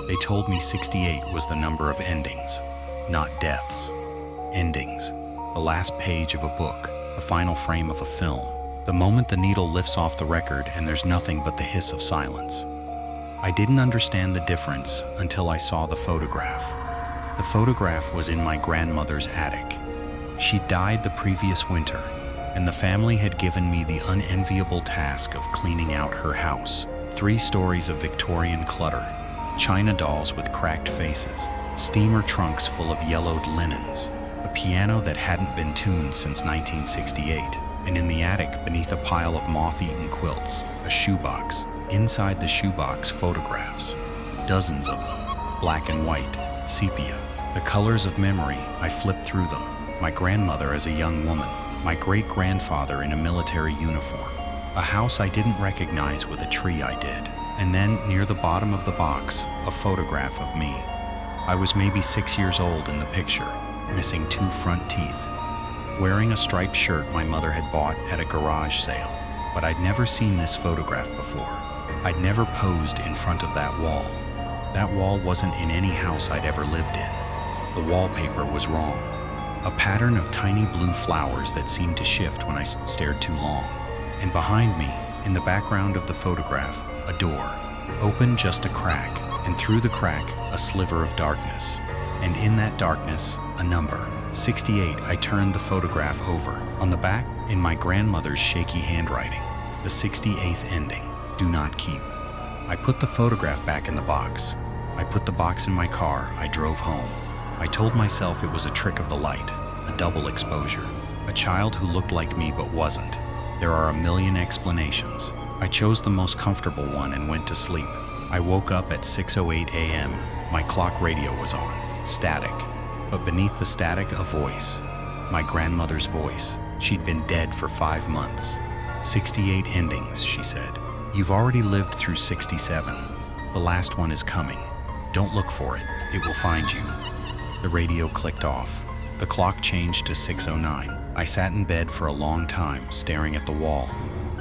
They told me 68 was the number of endings, not deaths. Endings. The last page of a book, the final frame of a film. The moment the needle lifts off the record and there's nothing but the hiss of silence. I didn't understand the difference until I saw the photograph. The photograph was in my grandmother's attic. She died the previous winter, and the family had given me the unenviable task of cleaning out her house. 3 stories of Victorian clutter, china dolls with cracked faces, steamer trunks full of yellowed linens, a piano that hadn't been tuned since 1968, and in the attic, beneath a pile of moth-eaten quilts, a shoebox. Inside the shoebox, photographs. Dozens of them, black and white, sepia. The colors of memory. I flipped through them. My grandmother as a young woman, my great-grandfather in a military uniform, a house I didn't recognize with a tree I did, and then, near the bottom of the box, a photograph of me. I was maybe 6 years old in the picture, missing 2 front teeth, wearing a striped shirt my mother had bought at a garage sale, but I'd never seen this photograph before. I'd never posed in front of that wall. That wall wasn't in any house I'd ever lived in. The wallpaper was wrong. A pattern of tiny blue flowers that seemed to shift when I stared too long. And behind me, in the background of the photograph, a door, open just a crack, and through the crack, a sliver of darkness. And in that darkness, a number, 68. I turned the photograph over. On the back, in my grandmother's shaky handwriting, the 68th ending, do not keep. I put the photograph back in the box. I put the box in my car. I drove home. I told myself it was a trick of the light, a double exposure, a child who looked like me but wasn't. There are a million explanations. I chose the most comfortable one and went to sleep. I woke up at 6:08 a.m. My clock radio was on, static. But beneath the static, a voice. My grandmother's voice. She'd been dead for 5 months. 68 endings, she said. You've already lived through 67. The last one is coming. Don't look for it. It will find you. The radio clicked off. The clock changed to 6:09. I sat in bed for a long time, staring at the wall.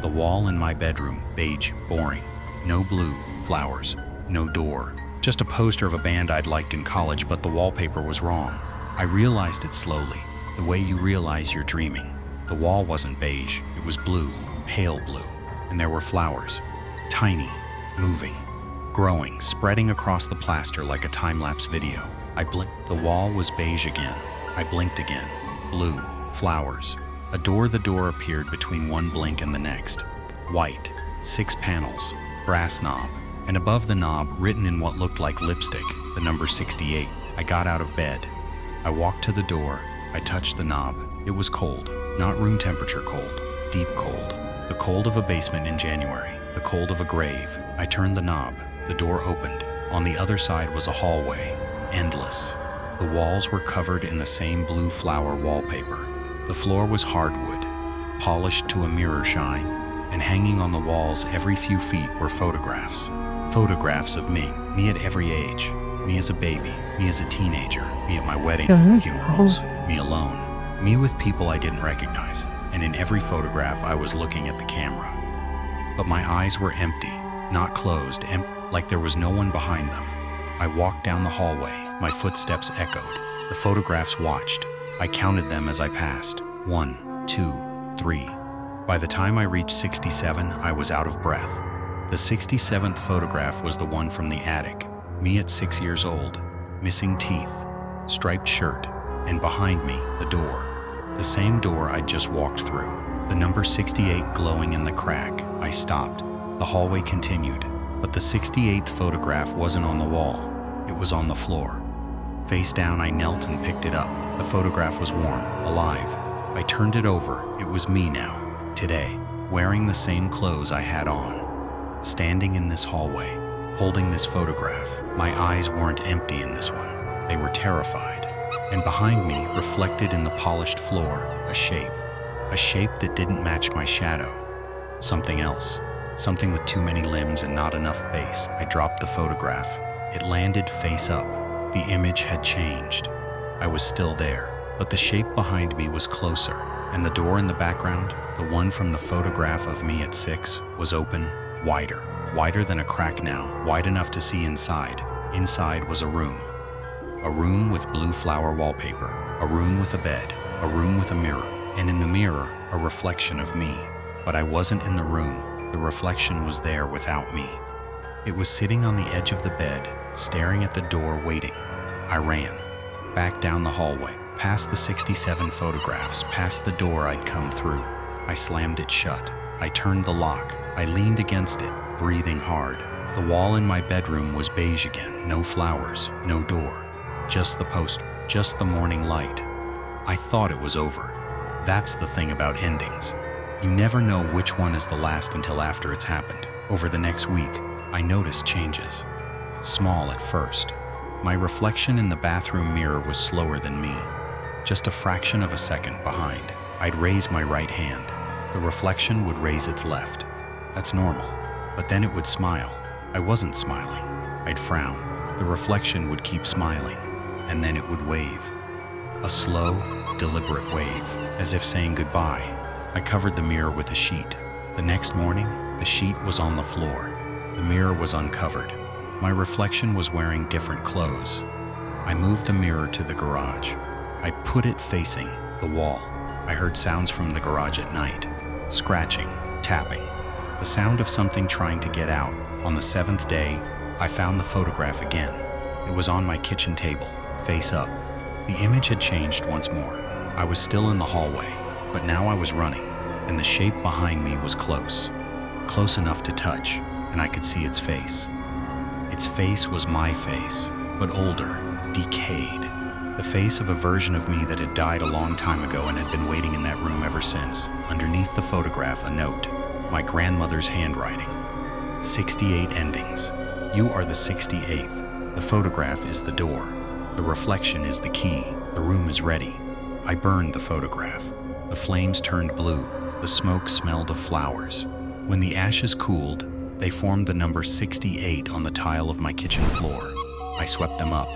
The wall in my bedroom, beige, boring. No blue, flowers, no door. Just a poster of a band I'd liked in college, but the wallpaper was wrong. I realized it slowly, the way you realize you're dreaming. The wall wasn't beige, it was blue, pale blue, and there were flowers. Tiny, moving, growing, spreading across the plaster like a time-lapse video. I blinked. The wall was beige again. I blinked again. Blue, flowers. The door appeared between one blink and the next. White, 6 panels, brass knob, and above the knob, written in what looked like lipstick, the number 68. I got out of bed. I walked to the door. I touched the knob. It was cold, not room temperature cold, deep cold. The cold of a basement in January, the cold of a grave. I turned the knob. The door opened. On the other side was a hallway, endless. The walls were covered in the same blue flower wallpaper. The floor was hardwood, polished to a mirror shine, and hanging on the walls every few feet were photographs. Photographs of me at every age, me as a baby, me as a teenager, me at my wedding, funerals, me alone, me with people I didn't recognize, and in every photograph I was looking at the camera. But my eyes were empty, not closed, like there was no one behind them. I walked down the hallway, my footsteps echoed. The photographs watched. I counted them as I passed. 1, 2, 3. By the time I reached 67, I was out of breath. The 67th photograph was the one from the attic. Me at 6 years old, missing teeth, striped shirt, and behind me, the door. The same door I'd just walked through. The number 68 glowing in the crack. I stopped. The hallway continued, but the 68th photograph wasn't on the wall. It was on the floor. Face down, I knelt and picked it up. The photograph was warm, alive. I turned it over. It was me now, today, wearing the same clothes I had on. Standing in this hallway, holding this photograph. My eyes weren't empty in this one. They were terrified. And behind me, reflected in the polished floor, a shape. A shape that didn't match my shadow. Something else. Something with too many limbs and not enough base. I dropped the photograph. It landed face up. The image had changed. I was still there, but the shape behind me was closer, and the door in the background, the one from the photograph of me at 6, was open, wider than a crack now, wide enough to see inside. Inside was a room. A room with blue flower wallpaper, a room with a bed, a room with a mirror, and in the mirror, a reflection of me. But I wasn't in the room. The reflection was there without me. It was sitting on the edge of the bed, staring at the door, waiting. I ran. Back down the hallway, past the 67 photographs, past the door I'd come through. I slammed it shut. I turned the lock. I leaned against it, breathing hard. The wall in my bedroom was beige again. No flowers, no door. Just the poster, just the morning light. I thought it was over. That's the thing about endings. You never know which one is the last until after it's happened. Over the next week, I noticed changes. Small at first. My reflection in the bathroom mirror was slower than me. Just a fraction of a second behind. I'd raise my right hand. The reflection would raise its left. That's normal. But then it would smile. I wasn't smiling. I'd frown. The reflection would keep smiling. And then it would wave. A slow, deliberate wave, as if saying goodbye. I covered the mirror with a sheet. The next morning, the sheet was on the floor. The mirror was uncovered. My reflection was wearing different clothes. I moved the mirror to the garage. I put it facing the wall. I heard sounds from the garage at night. Scratching, tapping. The sound of something trying to get out. On the 7th day, I found the photograph again. It was on my kitchen table, face up. The image had changed once more. I was still in the hallway, but now I was running, and the shape behind me was close. Close enough to touch, and I could see its face. Its face was my face, but older, decayed. The face of a version of me that had died a long time ago and had been waiting in that room ever since. Underneath the photograph, a note. My grandmother's handwriting. 68 endings. You are the 68th. The photograph is the door. The reflection is the key. The room is ready. I burned the photograph. The flames turned blue. The smoke smelled of flowers. When the ashes cooled, they formed the number 68 on the tile of my kitchen floor. I swept them up.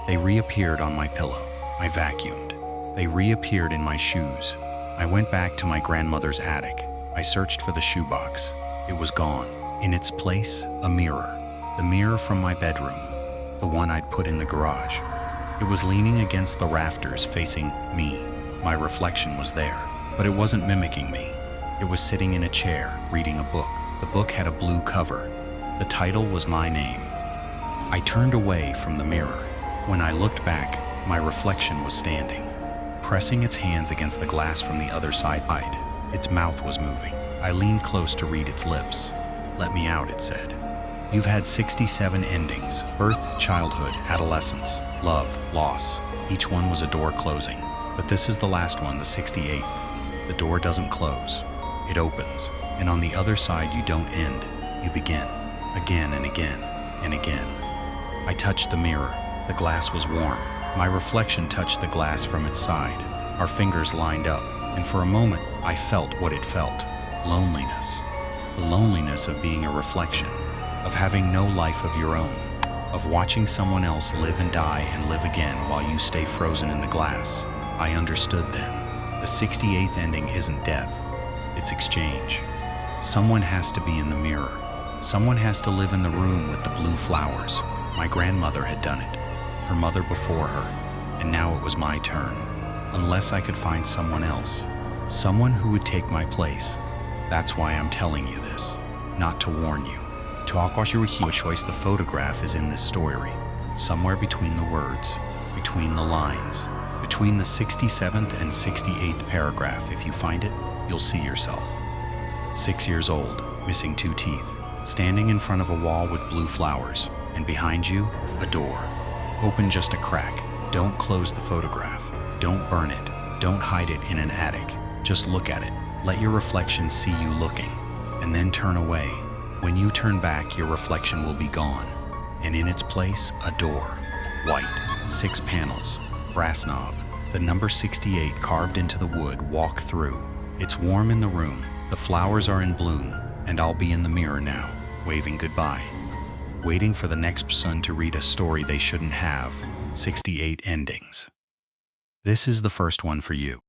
They reappeared on my pillow. I vacuumed. They reappeared in my shoes. I went back to my grandmother's attic. I searched for the shoebox. It was gone. In its place, a mirror. The mirror from my bedroom. The one I'd put in the garage. It was leaning against the rafters, facing me. My reflection was there, but it wasn't mimicking me. It was sitting in a chair, reading a book. The book had a blue cover. The title was my name. I turned away from the mirror. When I looked back, my reflection was standing, pressing its hands against the glass from the other side. Its mouth was moving. I leaned close to read its lips. "Let me out," it said. "You've had 67 endings. Birth, childhood, adolescence, love, loss. Each one was a door closing. But this is the last one, the 68th. The door doesn't close. It opens. And on the other side, you don't end. You begin. Again and again and again." I touched the mirror. The glass was warm. My reflection touched the glass from its side. Our fingers lined up. And for a moment, I felt what it felt. Loneliness. The loneliness of being a reflection. Of having no life of your own. Of watching someone else live and die and live again while you stay frozen in the glass. I understood then. The 68th ending isn't death. It's exchange. Someone has to be in the mirror. Someone has to live in the room with the blue flowers. My grandmother had done it. Her mother before her. And now it was my turn. Unless I could find someone else. Someone who would take my place. That's why I'm telling you this. Not to warn you. Choice the photograph is in this story. Somewhere between the words. Between the lines. Between the 67th and 68th paragraph. If you find it, you'll see yourself. 6 years old, missing 2 teeth. Standing in front of a wall with blue flowers. And behind you, a door. Open just a crack. Don't close the photograph. Don't burn it. Don't hide it in an attic. Just look at it. Let your reflection see you looking. And then turn away. When you turn back, your reflection will be gone. And in its place, a door. White. 6 panels. Brass knob. The number 68 carved into the wood. Walk through. It's warm in the room. The flowers are in bloom. And I'll be in the mirror now, waving goodbye. Waiting for the next son to read a story they shouldn't have. 68 endings. This is the first one for you.